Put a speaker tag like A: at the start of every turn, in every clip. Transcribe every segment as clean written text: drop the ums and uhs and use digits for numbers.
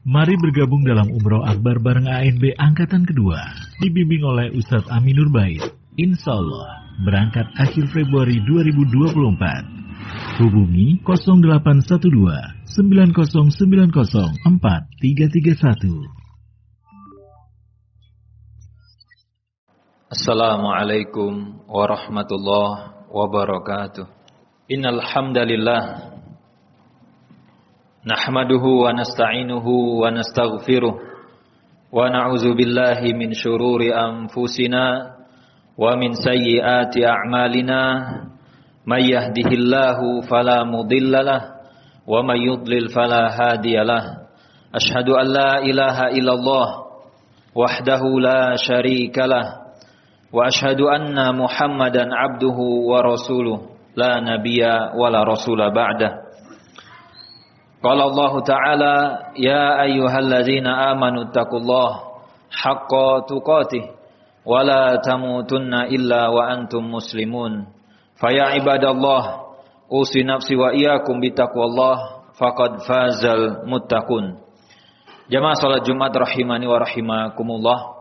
A: Mari bergabung dalam Umroh Akbar bareng ANB Angkatan Kedua. Dibimbing oleh Ustadz Aminur Bait. Insya Allah, berangkat akhir Februari 2024. Hubungi 0812 9090 4331.
B: Assalamualaikum warahmatullahi wabarakatuh. Innal hamdalillah nahmaduhu wa nasta'inuhu wa nastaghfiruh wa na'udzu billahi min syururi anfusina wa min sayyiati a'malina may yahdihillahu fala mudhillalah wa may yudlil fala hadiyalah. Asyhadu an la ilaha illallah wahdahu la syarikalah wa asyhadu anna Muhammadan abduhu wa rasuluh la nabiyya wa la rasula ba'dah. Qala Allah Ta'ala ya ayyuhalladzina amanu taqullaha haqqa tuqatih wa la tamutunna illa wa antum muslimun. Faya ibadallah usi nafsi wa iyyakum bitaqwallah faqad fazal muttaqun. Jamaah salat Jumat rahimani wa rahimakumullah.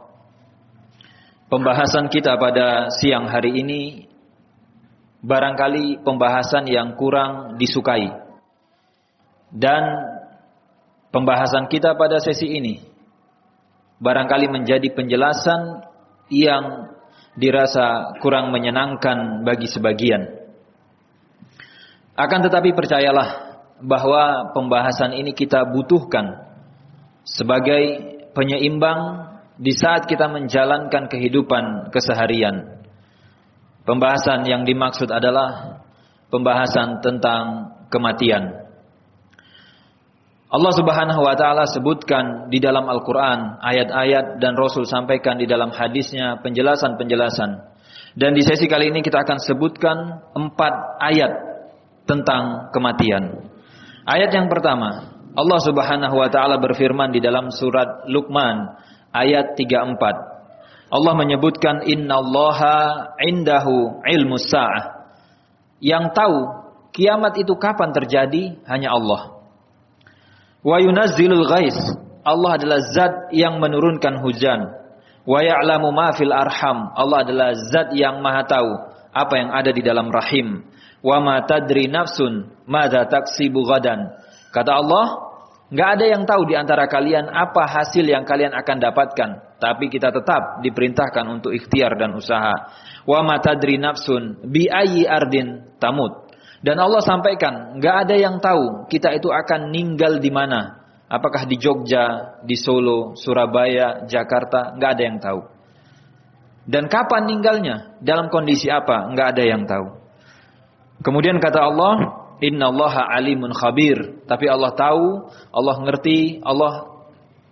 B: Pembahasan kita pada siang hari ini barangkali pembahasan yang kurang disukai. Dan pembahasan kita pada sesi ini barangkali menjadi penjelasan yang dirasa kurang menyenangkan bagi sebagian. Akan tetapi percayalah bahwa pembahasan ini kita butuhkan sebagai penyeimbang di saat kita menjalankan kehidupan keseharian. Pembahasan yang dimaksud adalah pembahasan tentang kematian. Allah Subhanahu wa taala sebutkan di dalam Al-Qur'an ayat-ayat dan Rasul sampaikan di dalam hadisnya penjelasan-penjelasan. Dan di sesi kali ini kita akan sebutkan 4 ayat tentang kematian. Ayat yang pertama, Allah Subhanahu wa taala berfirman di dalam surat Luqman ayat 34. Allah menyebutkan innallaha indahu ilmus sa'ah. Yang tahu kiamat itu kapan terjadi hanya Allah. Wa yunazzilul ghais. Allah adalah zat yang menurunkan hujan. Wa ya'lamu ma fil arham. Allah adalah zat yang maha tahu apa yang ada di dalam rahim. Wa ma tadri nafsun madza taksibu ghadan. Kata Allah, enggak ada yang tahu di antara kalian apa hasil yang kalian akan dapatkan, tapi kita tetap diperintahkan untuk ikhtiar dan usaha. Wa ma tadri nafsun bi ayyi ardin tamut. Dan Allah sampaikan, enggak ada yang tahu kita itu akan meninggal di mana. Apakah di Jogja, di Solo, Surabaya, Jakarta, enggak ada yang tahu. Dan kapan meninggalnya, dalam kondisi apa, enggak ada yang tahu. Kemudian kata Allah, innallaha alimun khabir. Tapi Allah tahu, Allah ngerti, Allah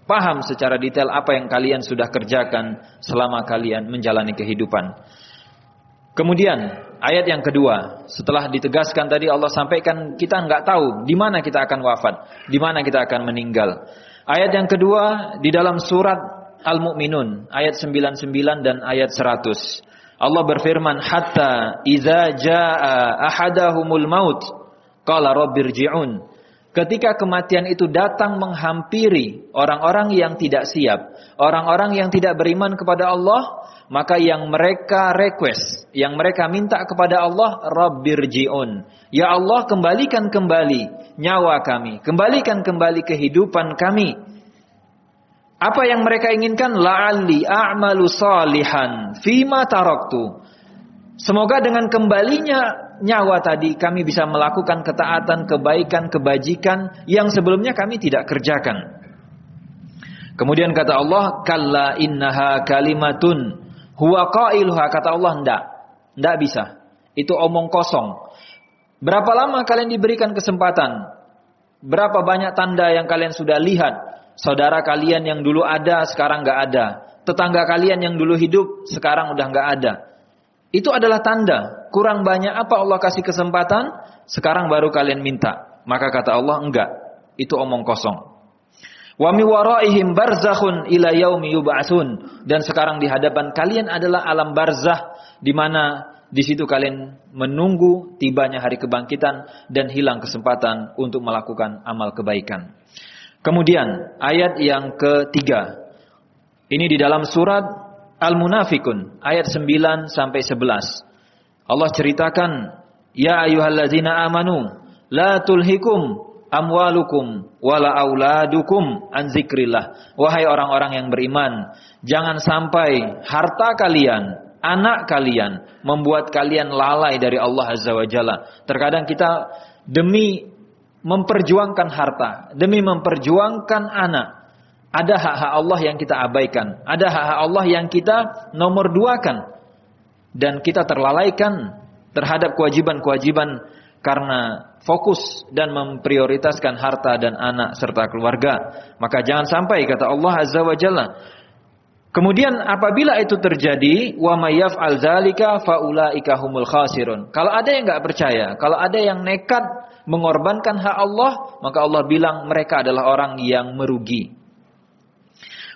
B: paham secara detail apa yang kalian sudah kerjakan selama kalian menjalani kehidupan. Kemudian ayat yang kedua, setelah ditegaskan tadi Allah sampaikan kita enggak tahu di mana kita akan wafat, di mana kita akan meninggal. Ayat yang kedua di dalam surat Al-Mu'minun ayat 99 dan ayat 100. Allah berfirman hatta idza jaa ahadahumul maut qala rabbirji'un. Ketika kematian itu datang menghampiri orang-orang yang tidak siap, orang-orang yang tidak beriman kepada Allah, maka yang mereka request, yang mereka minta kepada Allah, Rabbirji'un. Ya Allah, kembalikan kembali nyawa kami, kembalikan kembali kehidupan kami. Apa yang mereka inginkan? La'alli a'malu salihan fima taraktu. Semoga dengan kembalinya nyawa tadi kami bisa melakukan ketaatan, kebaikan, kebajikan yang sebelumnya kami tidak kerjakan. Kemudian kata Allah, kalla innaha kalimatun huwa qailuha. Kata Allah, enggak bisa. Itu omong kosong. Berapa lama kalian diberikan kesempatan? Berapa banyak tanda yang kalian sudah lihat? Saudara kalian yang dulu ada, sekarang enggak ada. Tetangga kalian yang dulu hidup, sekarang udah enggak ada. Itu adalah tanda. Kurang banyak apa Allah kasih kesempatan, sekarang baru kalian minta. Maka kata Allah, enggak. Itu omong kosong. Wa mi waraihim barzakhun ila yaumi yub'atsun. Dan sekarang di hadapan kalian adalah alam barzah, di mana di situ kalian menunggu tibanya hari kebangkitan dan hilang kesempatan untuk melakukan amal kebaikan. Kemudian ayat yang ketiga. Ini di dalam surat Al-Munafikun ayat 9 sampai 11. Allah ceritakan, ya ayyuhallazina amanu la tulhikum amwalukum wala auladukum an zikrillah. Wahai orang-orang yang beriman, jangan sampai harta kalian, anak kalian membuat kalian lalai dari Allah Azza wa Jalla. Terkadang kita demi memperjuangkan harta, demi memperjuangkan anak, ada hak-hak Allah yang kita abaikan, ada hak-hak Allah yang kita nomor duakan, dan kita terlalaikan terhadap kewajiban-kewajiban karena fokus dan memprioritaskan harta dan anak serta keluarga. Maka jangan sampai, kata Allah Azza wa Jalla. Kemudian apabila itu terjadi, wa may yaf'al dzalika faulaika humul khasirun. Kalau ada yang enggak percaya, kalau ada yang nekat mengorbankan hak Allah, maka Allah bilang mereka adalah orang yang merugi.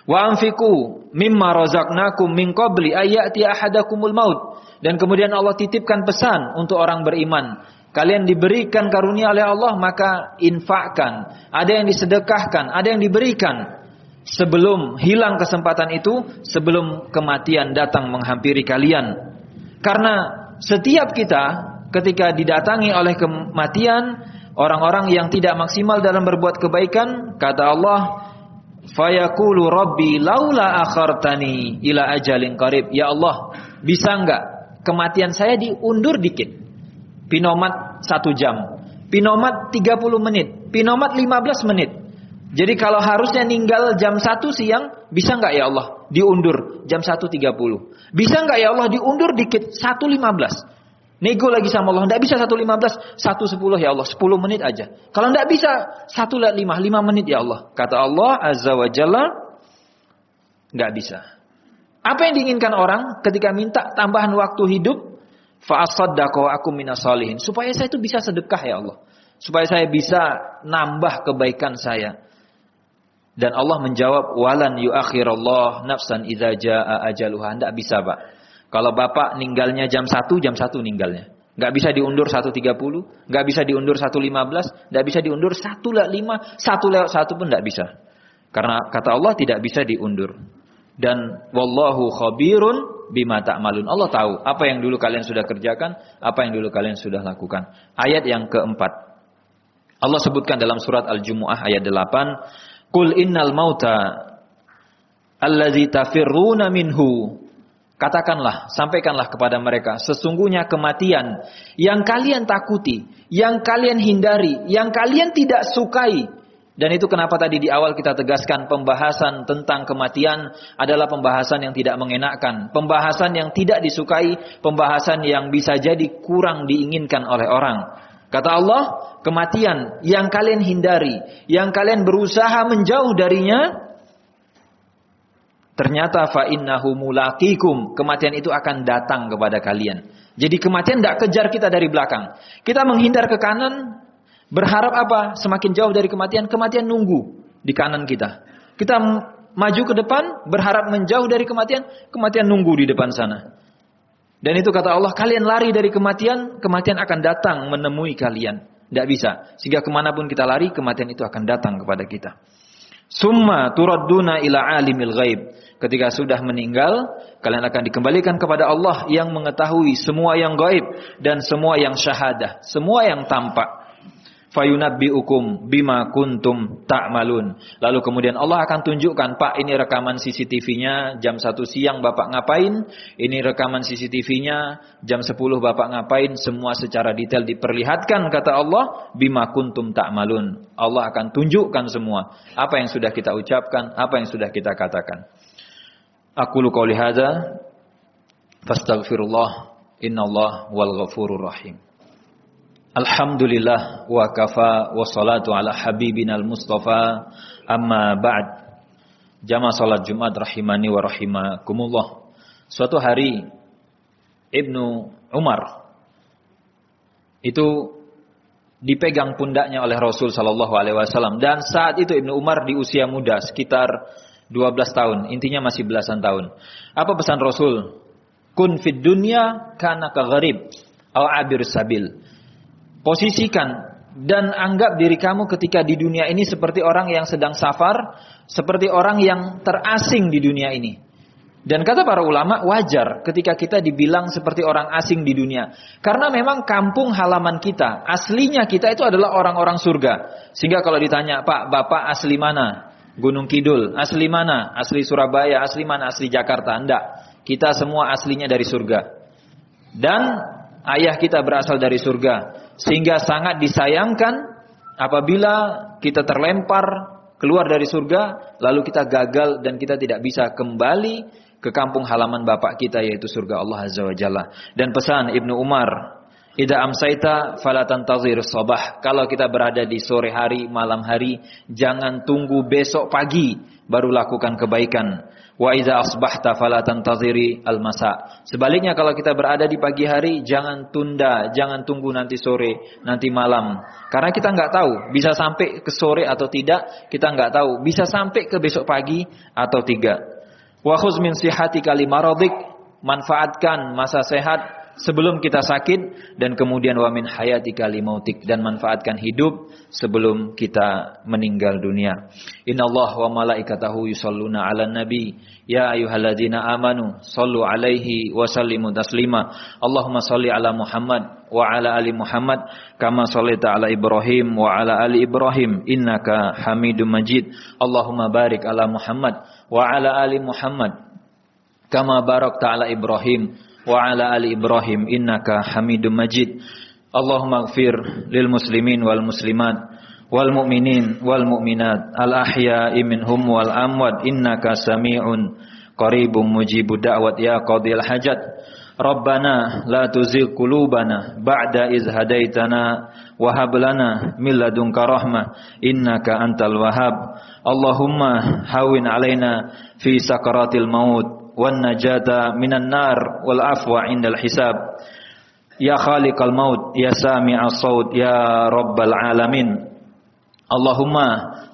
B: Wa anfiqu mimma razaqnakum min qabli ayati ahadakumul maut. Dan kemudian Allah titipkan pesan untuk orang beriman. Kalian diberikan karunia oleh Allah, maka infakkan. Ada yang disedekahkan, ada yang diberikan. Sebelum hilang kesempatan itu, sebelum kematian datang menghampiri kalian. Karena setiap kita ketika didatangi oleh kematian, orang-orang yang tidak maksimal dalam berbuat kebaikan, kata Allah, fayaqulu rabbi laula akhartani ila ajalin qarib. Ya Allah, bisa enggak kematian saya diundur dikit? Pinomat 1 jam, pinomat 30 menit, pinomat 15 menit. Jadi kalau harusnya ninggal jam 1 siang, bisa enggak ya Allah diundur jam 1.30? Bisa enggak ya Allah diundur dikit 1.15? Nego lagi sama Allah, enggak bisa 1.15, 1.10 ya Allah, 10 menit aja. Kalau enggak bisa 1.5, 5 menit ya Allah. Kata Allah Azza wa Jalla, enggak bisa. Apa yang diinginkan orang ketika minta tambahan waktu hidup? Fa asaddaqu wa akum minas shalihin. Supaya saya itu bisa sedekah ya Allah. Supaya saya bisa nambah kebaikan saya. Dan Allah menjawab, walan yuakhirallah nafsan idza jaa ajaluha. Enggak bisa, Pak. Kalau Bapak ninggalnya jam 1 ninggalnya. Enggak bisa diundur 1.30, enggak bisa diundur 1.15, enggak bisa diundur 1.05, 1 pun enggak bisa. Karena kata Allah tidak bisa diundur. Dan wallahu khabirun bima ta'malun. Allah tahu apa yang dulu kalian sudah kerjakan, apa yang dulu kalian sudah lakukan. Ayat yang keempat. Allah sebutkan dalam surat Al-Jumu'ah ayat 8, Qul innal mauta allazi tafirruna minhu. Katakanlah, sampaikanlah kepada mereka, sesungguhnya kematian yang kalian takuti, yang kalian hindari, yang kalian tidak sukai. Dan itu kenapa tadi di awal kita tegaskan pembahasan tentang kematian adalah pembahasan yang tidak mengenakkan, pembahasan yang tidak disukai, pembahasan yang bisa jadi kurang diinginkan oleh orang. Kata Allah, kematian yang kalian hindari, yang kalian berusaha menjauh darinya, ternyata fa innahu mulaqikum, kematian itu akan datang kepada kalian. Jadi kematian tidak kejar kita dari belakang. Kita menghindar ke kanan, berharap apa? Semakin jauh dari kematian, kematian nunggu di kanan kita. Kita maju ke depan, berharap menjauh dari kematian, kematian nunggu di depan sana. Dan itu kata Allah, kalian lari dari kematian, kematian akan datang menemui kalian. Tidak bisa. Sehingga kemanapun kita lari, kematian itu akan datang kepada kita. Summa turadduna ila alimil ghaib. Ketika sudah meninggal, kalian akan dikembalikan kepada Allah yang mengetahui semua yang gaib dan semua yang syahadah, semua yang tampak. Fayunabbiukum bima kuntum ta'malun. Lalu kemudian Allah akan tunjukkan, Pak, ini rekaman CCTV-nya jam 1 siang Bapak ngapain? Ini rekaman CCTV-nya jam 10 Bapak ngapain? Semua secara detail diperlihatkan, kata Allah, bima kuntum ta'malun. Allah akan tunjukkan semua apa yang sudah kita ucapkan, apa yang sudah kita katakan. Aqulu qouli hadza fastaghfirullah, innallaha wal ghafurur rahim. Alhamdulillah wa kafa wa salatu ala habibinal mustafa, amma ba'd. Jamaah salat Jumat rahimani wa rahimakumullah. Suatu hari Ibnu Umar itu dipegang pundaknya oleh Rasul sallallahu alaihi wasallam, dan saat itu Ibnu Umar di usia muda sekitar 12 tahun, intinya masih belasan tahun. Apa pesan Rasul? Kun fid dunya kana ka gharib aw abir sabil. Posisikan dan anggap diri kamu ketika di dunia ini seperti orang yang sedang safar, seperti orang yang terasing di dunia ini. Dan kata para ulama, wajar ketika kita dibilang seperti orang asing di dunia. Karena memang kampung halaman kita, aslinya kita itu adalah orang-orang surga. Sehingga kalau ditanya, Pak, Bapak asli mana? Gunung Kidul, asli mana? Asli Surabaya, asli mana? Asli Jakarta? Enggak. Kita semua aslinya dari surga. Dan ayah kita berasal dari surga. Sehingga sangat disayangkan apabila kita terlempar keluar dari surga, lalu kita gagal dan kita tidak bisa kembali ke kampung halaman bapak kita, yaitu surga Allah Azza wa Jalla. Dan pesan Ibnu Umar, idza amsaita fala tantazir sabah. Kalau kita berada di sore hari, malam hari, jangan tunggu besok pagi baru lakukan kebaikan. Wa idza asbahta fala tantaziri al-masa. Sebaliknya kalau kita berada di pagi hari, jangan tunda, jangan tunggu nanti sore, nanti malam. Karena kita nggak tahu bisa sampai ke sore atau tidak, kita nggak tahu bisa sampai ke besok pagi atau tidak. Wa khuz min sihatika li maradik, manfaatkan masa sehat sebelum kita sakit, dan kemudian wa min hayatika li mautik, dan manfaatkan hidup sebelum kita meninggal dunia. Innallaha wa malaikatahu yusholluna 'alan nabi ya ayyuhalladzina amanu shallu 'alaihi wa sallimu taslima. Allahumma shalli 'ala Muhammad wa 'ala ali Muhammad kama shallaita 'ala Ibrahim wa 'ala ali Ibrahim innaka Hamidum Majid. Allahumma barik 'ala Muhammad wa 'ala ali Muhammad kama barakta 'ala Ibrahim wa 'ala ali Ibrahim innaka Hamidum Majid. Allahumma ighfir lil muslimin wal muslimat wal mu'minin wal mu'minat al ahya'i minhum wal amwat innaka sami'un qaribum mujibud da'wat ya qadhil hajat. Rabbana la tuzigh qulubana ba'da iz hadaitana wa hab lana min ladunka rahmah innaka antal wahhab. Allahumma hawwin 'alaina fi sakaratil maut wan najata minan nar wal afwa 'indal hisab. Ya khaliqal maut ya sami'as saut ya rabbal alamin. Allahumma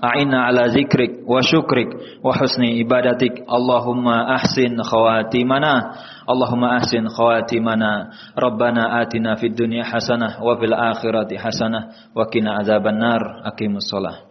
B: a'inna ala zikrik wa syukrik wa husni ibadatik. Allahumma ahsin khawatimana. Allahumma ahsin khawatimana. Rabbana atina fid dunya hasanah wa fil akhirati hasanah wa qina adzabannar. Aqimus shalah.